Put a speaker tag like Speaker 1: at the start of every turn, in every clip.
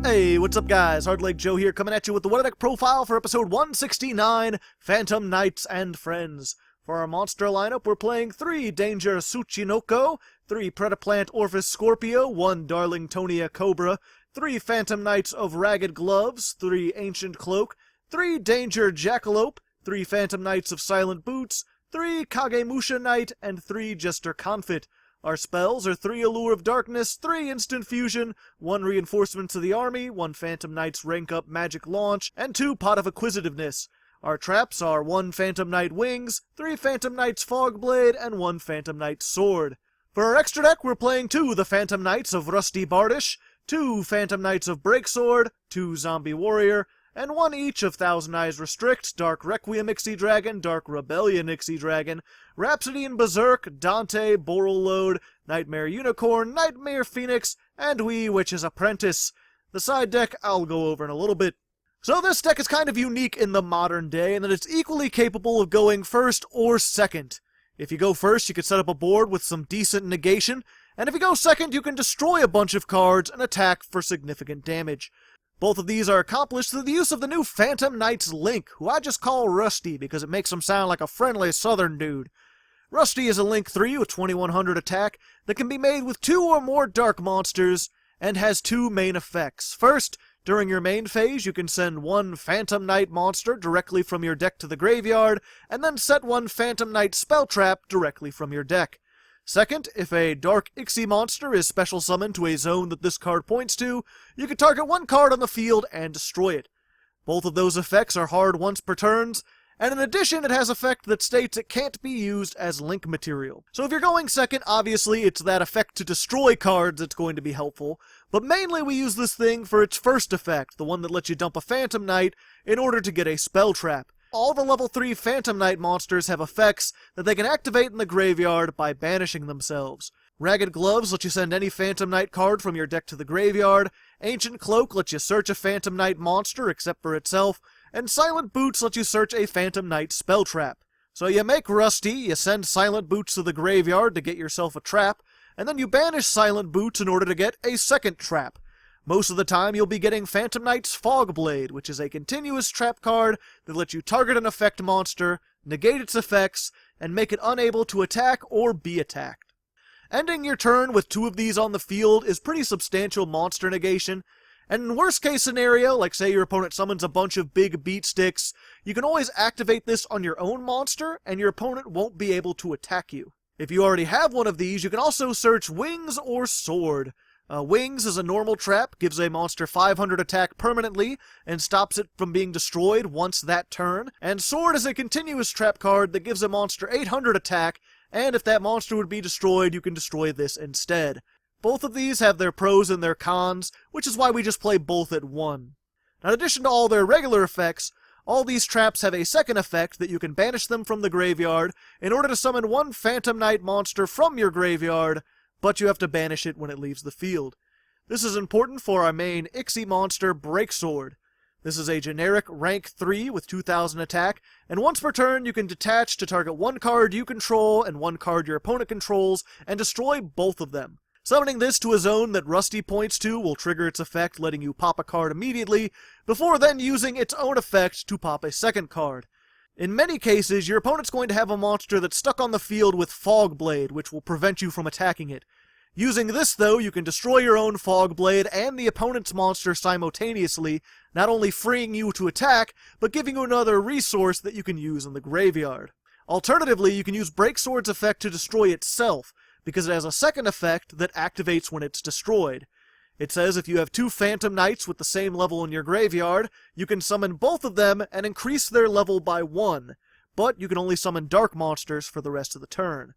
Speaker 1: Hey, what's up guys? Hardleg Joe here, coming at you with the What a Deck profile for episode 169, Phantom Knights and Friends. For our monster lineup, we're playing 3 Danger Tsuchinoko, 3 Predaplant Orphis Scorpio, 1 Darlingtonia Cobra, 3 Phantom Knights of Ragged Gloves, 3 Ancient Cloak, 3 Danger Jackalope, 3 Phantom Knights of Silent Boots, 3 Kagemusha Knight, and 3 Jester Confit. Our spells are 3 Allure of Darkness, 3 Instant Fusion, 1 Reinforcement to the Army, 1 Phantom Knight's Rank Up Magic Launch, and 2 Pot of Acquisitiveness. Our traps are 1 Phantom Knight Wings, 3 Phantom Knight's Fog Blade, and 1 Phantom Knight's Sword. For our extra deck, we're playing 2 the Phantom Knights of Rusty Bardiche, 2 Phantom Knights of Breaksword, 2 Zombie Warrior, and 1 each of Thousand Eyes Restrict, Dark Requiem Ixie Dragon, Dark Rebellion Ixie Dragon, Rhapsody and Berserk, Dante, Boral Load, Nightmare Unicorn, Nightmare Phoenix, and Wee Witch's Apprentice. The side deck I'll go over in a little bit. So this deck is kind of unique in the modern day, in that it's equally capable of going first or second. If you go first, you can set up a board with some decent negation, and if you go second, you can destroy a bunch of cards and attack for significant damage. Both of these are accomplished through the use of the new Phantom Knights Link, who I just call Rusty because it makes him sound like a friendly southern dude. Rusty is a Link 3 with 2100 attack that can be made with 2 or more dark monsters, and has 2 main effects. First, during your main phase, you can send 1 Phantom Knight monster directly from your deck to the graveyard, and then set 1 Phantom Knight spell trap directly from your deck. Second, if a Dark Ixie monster is special summoned to a zone that this card points to, you can target 1 card on the field and destroy it. Both of those effects are hard once per turns, and in addition it has effect that states it can't be used as link material. So if you're going second, obviously it's that effect to destroy cards that's going to be helpful, but mainly we use this thing for its first effect, the one that lets you dump a Phantom Knight in order to get a spell trap. All the level 3 Phantom Knight monsters have effects that they can activate in the graveyard by banishing themselves. Ragged Gloves let you send any Phantom Knight card from your deck to the graveyard, Ancient Cloak lets you search a Phantom Knight monster except for itself, and Silent Boots let you search a Phantom Knight spell trap. So you make Rusty, you send Silent Boots to the graveyard to get yourself a trap, and then you banish Silent Boots in order to get a second trap. Most of the time, you'll be getting Phantom Knight's Fog Blade, which is a continuous trap card that lets you target an effect monster, negate its effects, and make it unable to attack or be attacked. Ending your turn with 2 of these on the field is pretty substantial monster negation, and in worst case scenario, like say your opponent summons a bunch of big beat sticks, you can always activate this on your own monster, and your opponent won't be able to attack you. If you already have one of these, you can also search Wings or Sword. Wings is a normal trap, gives a monster 500 attack permanently, and stops it from being destroyed once that turn. And Sword is a continuous trap card that gives a monster 800 attack, and if that monster would be destroyed, you can destroy this instead. Both of these have their pros and their cons, which is why we just play both at 1. Now, in addition to all their regular effects, all these traps have a second effect that you can banish them from the graveyard in order to summon 1 Phantom Knight monster from your graveyard, but you have to banish it when it leaves the field. This is important for our main Ixie monster, Breaksword. This is a generic rank 3 with 2000 attack, and once per turn you can detach to target 1 card you control and 1 card your opponent controls, and destroy both of them. Summoning this to a zone that Rusty points to will trigger its effect, letting you pop a card immediately, before then using its own effect to pop a second card. In many cases, your opponent's going to have a monster that's stuck on the field with Fog Blade, which will prevent you from attacking it. Using this, though, you can destroy your own Fog Blade and the opponent's monster simultaneously, not only freeing you to attack, but giving you another resource that you can use in the graveyard. Alternatively, you can use Breaksword's effect to destroy itself, because it has a second effect that activates when it's destroyed. It says if you have 2 Phantom Knights with the same level in your graveyard, you can summon both of them and increase their level by 1, but you can only summon dark monsters for the rest of the turn.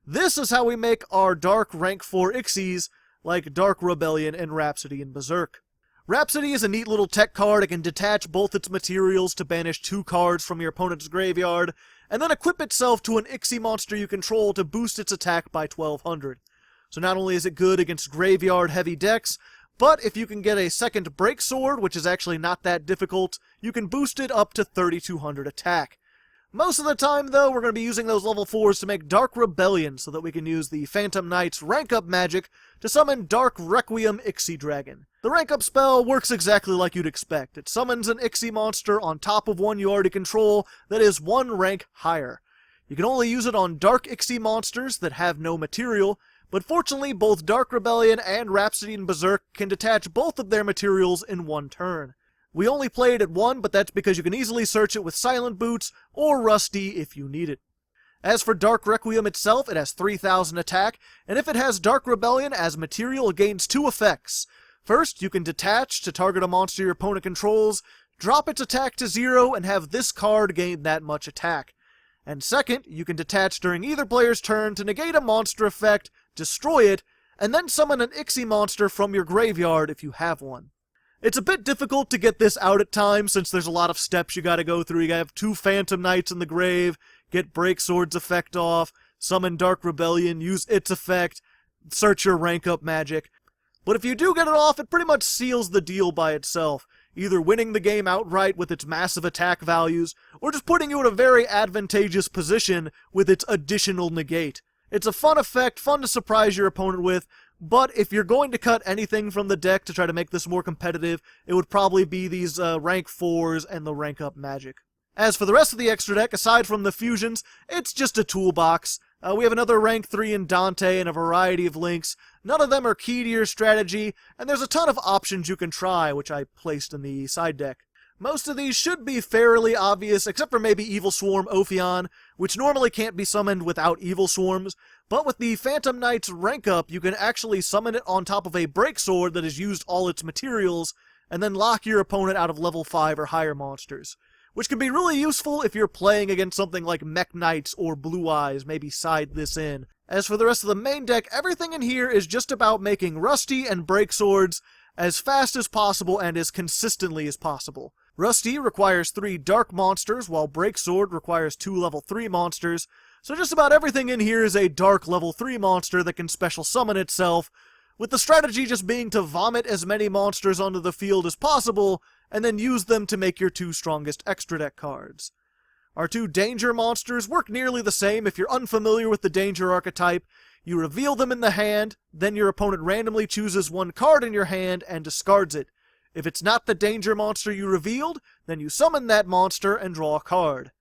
Speaker 1: This is how we make our dark rank 4 Ixies, like Dark Rebellion and Rhapsody and Berserk. Rhapsody is a neat little tech card. It can detach both its materials to banish 2 cards from your opponent's graveyard, and then equip itself to an Ixie monster you control to boost its attack by 1200. So not only is it good against graveyard-heavy decks, but if you can get a second Breaksword, which is actually not that difficult, you can boost it up to 3200 attack. Most of the time, though, we're going to be using those level 4s to make Dark Rebellion so that we can use the Phantom Knight's rank-up magic to summon Dark Requiem Ixie Dragon. The rank-up spell works exactly like you'd expect. It summons an Ixie monster on top of one you already control that is one rank higher. You can only use it on Dark Ixie monsters that have no material, but fortunately both Dark Rebellion and Rhapsody and Berserk can detach both of their materials in one turn. We only play it at 1, but that's because you can easily search it with Silent Boots or Rusty if you need it. As for Dark Requiem itself, it has 3,000 attack, and if it has Dark Rebellion as material, it gains 2 effects. First, you can detach to target a monster your opponent controls, drop its attack to 0, and have this card gain that much attack. And second, you can detach during either player's turn to negate a monster effect, destroy it, and then summon an Ixie monster from your graveyard if you have one. It's a bit difficult to get this out at times since there's a lot of steps you gotta go through. You gotta have 2 Phantom Knights in the grave, get Breaksword's effect off, summon Dark Rebellion, use its effect, search your rank up magic. But if you do get it off, it pretty much seals the deal by itself, either winning the game outright with its massive attack values, or just putting you in a very advantageous position with its additional negate. It's a fun effect, fun to surprise your opponent with, but if you're going to cut anything from the deck to try to make this more competitive, it would probably be these rank 4s and the rank up magic. As for the rest of the extra deck, aside from the fusions, it's just a toolbox. We have another rank 3 in Dante and a variety of links. None of them are key to your strategy, and there's a ton of options you can try, which I placed in the side deck. Most of these should be fairly obvious, except for maybe Evil Swarm Ophion, which normally can't be summoned without Evil Swarms, but with the Phantom Knight's rank up, you can actually summon it on top of a Breaksword that has used all its materials, and then lock your opponent out of level 5 or higher monsters, which can be really useful if you're playing against something like Mech Knights or Blue Eyes, maybe side this in. As for the rest of the main deck, everything in here is just about making Rusty and Breakswords as fast as possible and as consistently as possible. Rusty requires 3 dark monsters, while Breaksword requires 2 level 3 monsters, so just about everything in here is a dark level 3 monster that can special summon itself, with the strategy just being to vomit as many monsters onto the field as possible, and then use them to make your 2 strongest extra deck cards. Our 2 danger monsters work nearly the same. If you're unfamiliar with the danger archetype, you reveal them in the hand, then your opponent randomly chooses 1 card in your hand and discards it. If it's not the danger monster you revealed, then you summon that monster and draw a card.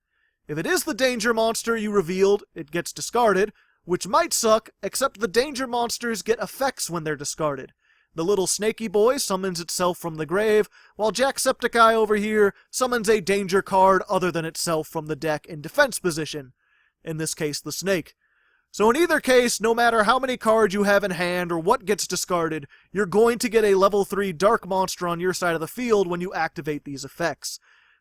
Speaker 1: If it is the danger monster you revealed, it gets discarded, which might suck, except the danger monsters get effects when they're discarded. The little snaky boy summons itself from the grave, while Jacksepticeye over here summons a danger card other than itself from the deck in defense position, in this case the snake. So in either case, no matter how many cards you have in hand or what gets discarded, you're going to get a level 3 dark monster on your side of the field when you activate these effects.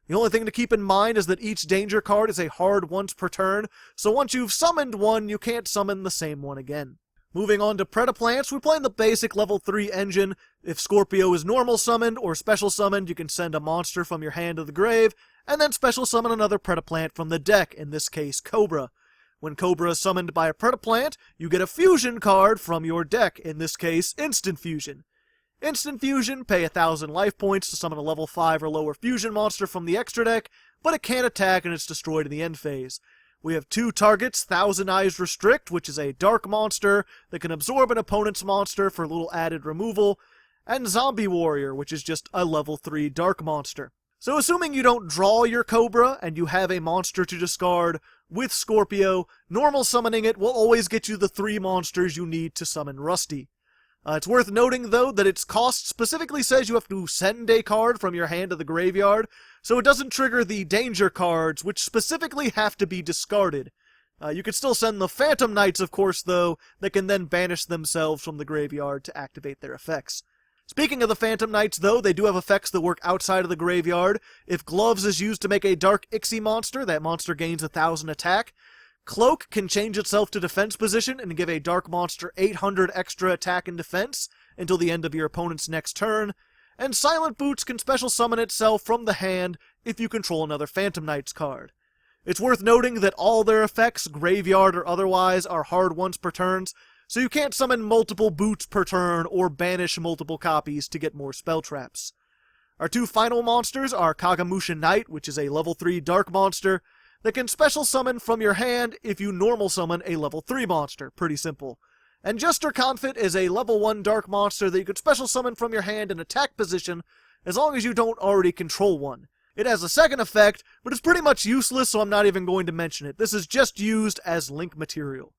Speaker 1: The only thing to keep in mind is that each danger card is a hard once per turn, so once you've summoned one, you can't summon the same one again. Moving on to Predaplants, we play in the basic level 3 engine. If Scorpio is normal summoned or special summoned, you can send a monster from your hand to the grave, and then special summon another Predaplant from the deck, in this case Cobra. When Cobra is summoned by a Predaplant, you get a fusion card from your deck, in this case Instant Fusion. Instant Fusion, pay 1,000 life points to summon a level 5 or lower fusion monster from the extra deck, but it can't attack and it's destroyed in the end phase. We have 2 targets, Thousand Eyes Restrict, which is a dark monster that can absorb an opponent's monster for a little added removal, and Zombie Warrior, which is just a level 3 dark monster. So assuming you don't draw your Cobra and you have a monster to discard with Scorpio, normal summoning it will always get you the 3 monsters you need to summon Rusty. It's worth noting, though, that its cost specifically says you have to send a card from your hand to the graveyard, so it doesn't trigger the danger cards, which specifically have to be discarded. You can still send the Phantom Knights, of course, though, that can then banish themselves from the graveyard to activate their effects. Speaking of the Phantom Knights, though, they do have effects that work outside of the graveyard. If Gloves is used to make a Dark Ixie monster, that monster gains 1,000 attack. Cloak can change itself to defense position and give a dark monster 800 extra attack and defense until the end of your opponent's next turn. And Silent Boots can special summon itself from the hand if you control another Phantom Knights card. It's worth noting that all their effects, graveyard or otherwise, are hard once per turns, so you can't summon multiple boots per turn or banish multiple copies to get more spell traps. Our 2 final monsters are Kagamusha Knight, which is a level 3 dark monster. that can special summon from your hand if you normal summon a level 3 monster. Pretty simple. And Jester Confit is a level 1 dark monster that you could special summon from your hand in attack position as long as you don't already control one. It has a second effect, but it's pretty much useless, so I'm not even going to mention it. This is just used as link material.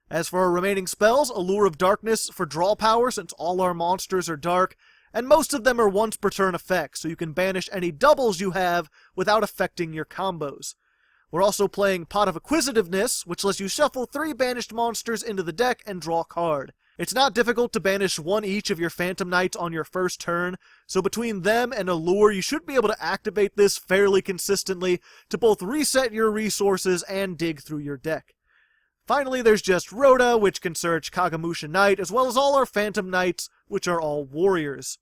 Speaker 1: As for our remaining spells, Allure of Darkness for draw power, since all our monsters are dark, and most of them are once per turn effects, so you can banish any doubles you have without affecting your combos. We're also playing Pot of Acquisitiveness, which lets you shuffle 3 banished monsters into the deck and draw a card. It's not difficult to banish 1 each of your Phantom Knights on your first turn, so between them and Allure, you should be able to activate this fairly consistently to both reset your resources and dig through your deck. Finally, there's just Rhoda, which can search Kagamusha Knight, as well as all our Phantom Knights, which are all warriors.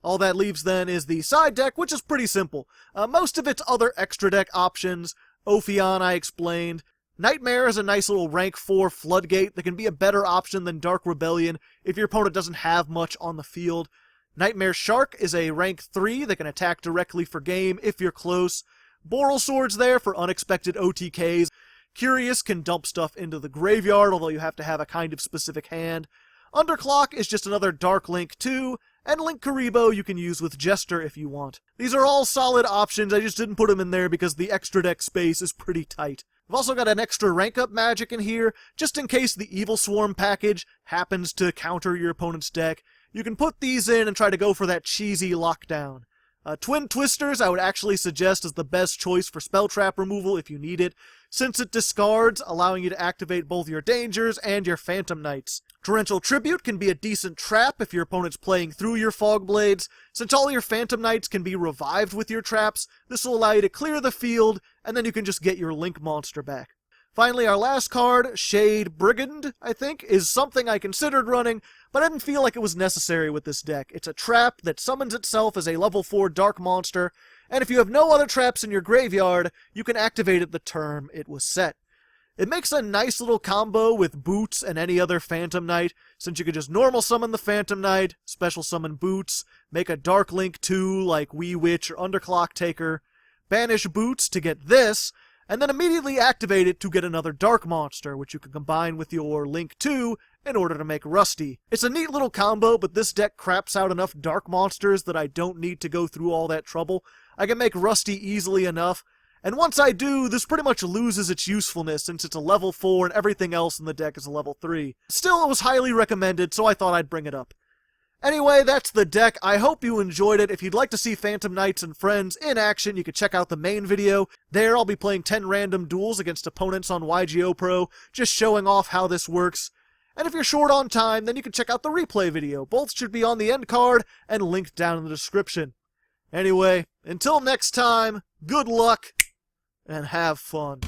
Speaker 1: All that leaves then is the side deck, which is pretty simple. Most of its other extra deck options, Ophion I explained. Nightmare is a nice little rank 4 floodgate that can be a better option than Dark Rebellion if your opponent doesn't have much on the field. Nightmare Shark is a rank 3 that can attack directly for game if you're close. Boral Sword's there for unexpected OTKs. Curious can dump stuff into the graveyard, although you have to have a kind of specific hand. Underclock is just another Dark Link 2, and Link Karibo you can use with Jester if you want. These are all solid options, I just didn't put them in there because the extra deck space is pretty tight. I've also got an extra rank up magic in here, just in case the Evil Swarm package happens to counter your opponent's deck. You can put these in and try to go for that cheesy lockdown. Twin Twisters I would actually suggest as the best choice for spell trap removal if you need it, since it discards, allowing you to activate both your Dangers and your Phantom Knights. Torrential Tribute can be a decent trap if your opponent's playing through your Fog Blades. Since all your Phantom Knights can be revived with your traps, this will allow you to clear the field, and then you can just get your Link monster back. Finally, our last card, Shade Brigand, I think, is something I considered running, but I didn't feel like it was necessary with this deck. It's a trap that summons itself as a level 4 dark monster, and if you have no other traps in your graveyard, you can activate it the turn it was set. It makes a nice little combo with Boots and any other Phantom Knight, since you can just normal summon the Phantom Knight, special summon Boots, make a Dark Link 2 like Wee Witch or Underclock Taker, banish Boots to get this, and then immediately activate it to get another dark monster, which you can combine with your Link 2 in order to make Rusty. It's a neat little combo, but this deck craps out enough dark monsters that I don't need to go through all that trouble. I can make Rusty easily enough, and once I do, this pretty much loses its usefulness since it's a level 4 and everything else in the deck is a level 3. Still, it was highly recommended, so I thought I'd bring it up. Anyway, that's the deck. I hope you enjoyed it. If you'd like to see Phantom Knights and Friends in action, you can check out the main video. There, I'll be playing 10 random duels against opponents on YGOPro, just showing off how this works. And if you're short on time, then you can check out the replay video. Both should be on the end card and linked down in the description. Anyway, until next time, good luck and have fun.